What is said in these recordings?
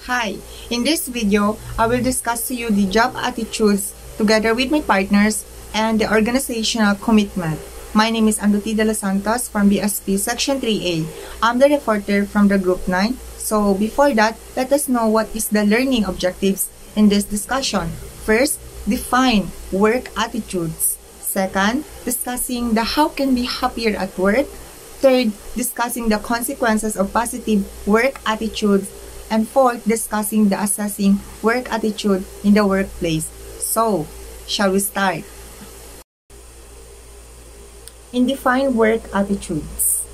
Hi, in this video, I will discuss to you the job attitudes together with my partners and the organizational commitment. My name is Anduti de los Santos from BSP Section 3A. I'm the reporter from the Group 9. So before that, let us know what is the learning objectives in this discussion. First, define work attitudes. Second, discussing the how can be happier at work. Third, discussing the consequences of positive work attitudes. And fourth, discussing the assessing work attitude in the workplace. So, shall we start? In define work attitudes.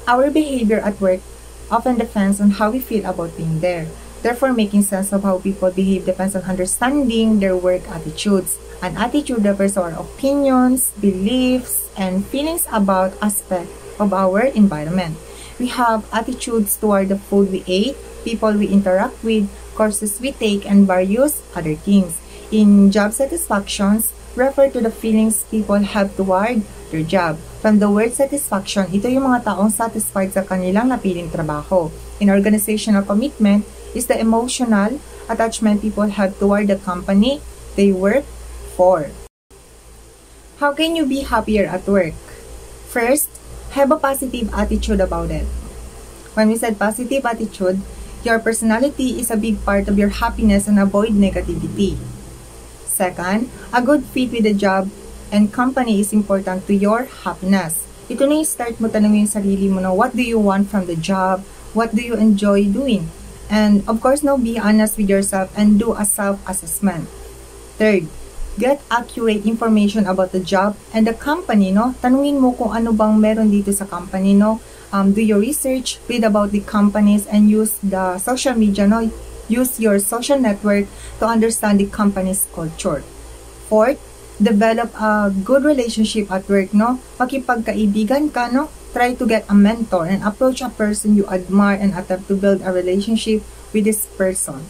Our behavior at work often depends on how we feel about being there. Therefore, making sense of how people behave depends on understanding their work attitudes. An attitude refers to our opinions, beliefs, and feelings about aspects of our environment. We have attitudes toward the food we ate, people we interact with, courses we take, and various other things. In job satisfactions, refer to the feelings people have toward their job. From the word satisfaction, ito yung mga taong satisfied sa kanilang napiling trabaho. In organizational commitment, is the emotional attachment people have toward the company they work for. How can you be happier at work? First, have a positive attitude about it. When we said positive attitude, your personality is a big part of your happiness and avoid negativity. Second, a good fit with the job and company is important to your happiness. Ito na yung start mo tanongin yung sarili mo na what do you want from the job? What do you enjoy doing? And of course, be honest with yourself and do a self-assessment. Third, get accurate information about the job and the company, Tanungin mo kung ano bang meron dito sa company, Do your research, read about the companies, and use the social media, Use your social network to understand the company's culture. Fourth, develop a good relationship at work, Pakipagkaibigan ka, Try to get a mentor and approach a person you admire and attempt to build a relationship with this person.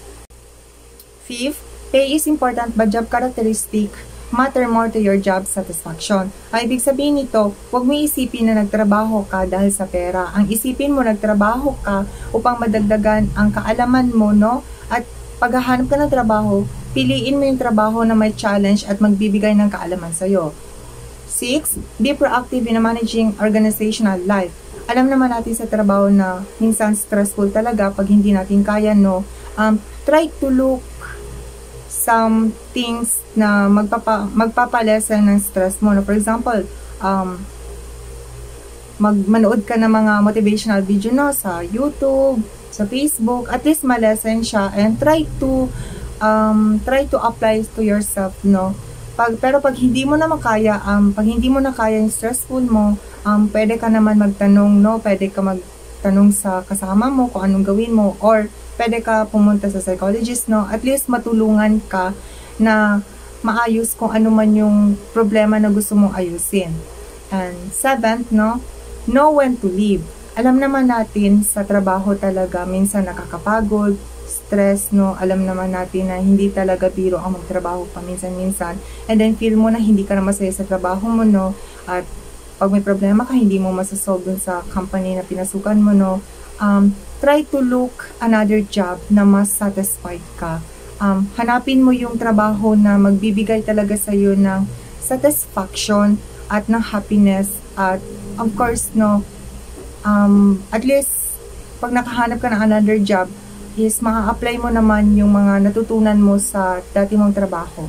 Fifth, pay is important but job characteristic matter more to your job satisfaction. Ay, ibig sabihin nito, huwag mo isipin na nagtrabaho ka dahil sa pera. Ang isipin mo, nagtrabaho ka upang madagdagan ang kaalaman mo, At paghahanap ka ng trabaho, piliin mo yung trabaho na may challenge at magbibigay ng kaalaman sa'yo. 6. Be proactive in managing organizational life. Alam naman natin sa trabaho na minsan stressful talaga pag hindi natin kaya, Try to look some things na magpapalesen ng stress mo. For example, manood ka ng mga motivational video sa YouTube, sa Facebook, at least malesen siya and try to apply to yourself, Pero pag hindi mo na makaya, pag hindi mo na kaya yung stressful mo, pwede ka naman magtanong, Pwede ka magtanong sa kasama mo kung anong gawin mo, or pwede ka pumunta sa psychologist, At least matulungan ka na maayos kung ano man yung problema na gusto mong ayusin. And seventh, know when to leave. Alam naman natin sa trabaho talaga, minsan nakakapagod, stress, Alam naman natin na hindi talaga biro ang magtrabaho paminsan-minsan. And then feel mo na hindi ka na masaya sa trabaho mo, At pag may problema ka, hindi mo masasolve dun sa company na pinasukan mo, Try to look another job na mas satisfied ka. Hanapin mo yung trabaho na magbibigay talaga sa iyo ng satisfaction at ng happiness. At of course, at least pag nakahanap ka ng another job, is maa-apply mo naman yung mga natutunan mo sa dati mong trabaho.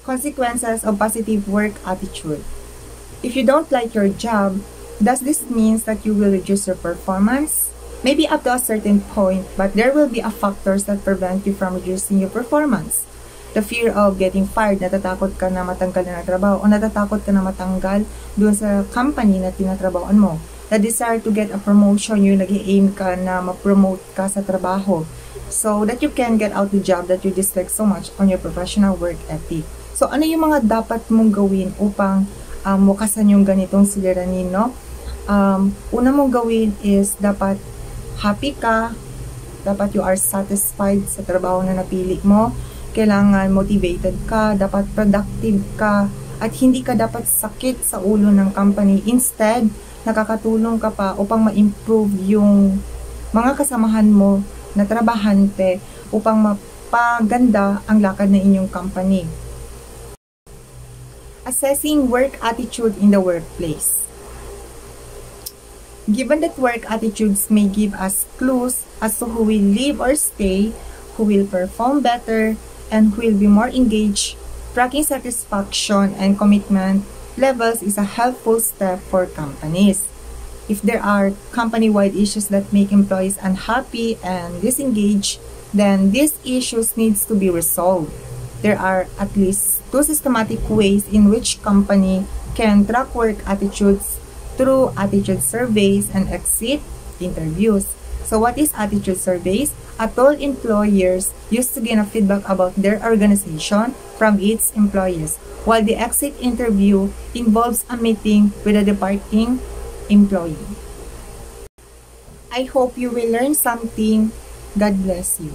Consequences of positive work attitude. If you don't like your job, does this mean that you will reduce your performance? Maybe up to a certain point, but there will be factors that prevent you from reducing your performance. The fear of getting fired, natatakot ka na matanggal na trabaho o natatakot ka na matanggal doon sa company na tinatrabahoan mo. The desire to get a promotion, yung nag-aim ka na ma-promote ka sa trabaho so that you can get out the job that you dislike so much on your professional work ethic. So, ano yung mga dapat mong gawin upang wakasan yung ganitong siliranin, Una mong gawin is dapat happy ka, dapat you are satisfied sa trabaho na napili mo, kailangan motivated ka, dapat productive ka, at hindi ka dapat sakit sa ulo ng company. Instead, nakakatulong ka pa upang ma-improve yung mga kasamahan mo na trabahante upang mapaganda ang lakad ng inyong company. Assessing work attitude in the workplace. Given that work attitudes may give us clues as to who will leave or stay, who will perform better, and who will be more engaged, tracking satisfaction and commitment levels is a helpful step for companies. If there are company-wide issues that make employees unhappy and disengaged, then these issues needs to be resolved. There are at least 2 systematic ways in which company can track work attitudes through attitude surveys and exit interviews. So what is attitude surveys? All employers used to gain a feedback about their organization from its employees, while the exit interview involves a meeting with a departing employee. I hope you will learn something. God bless you.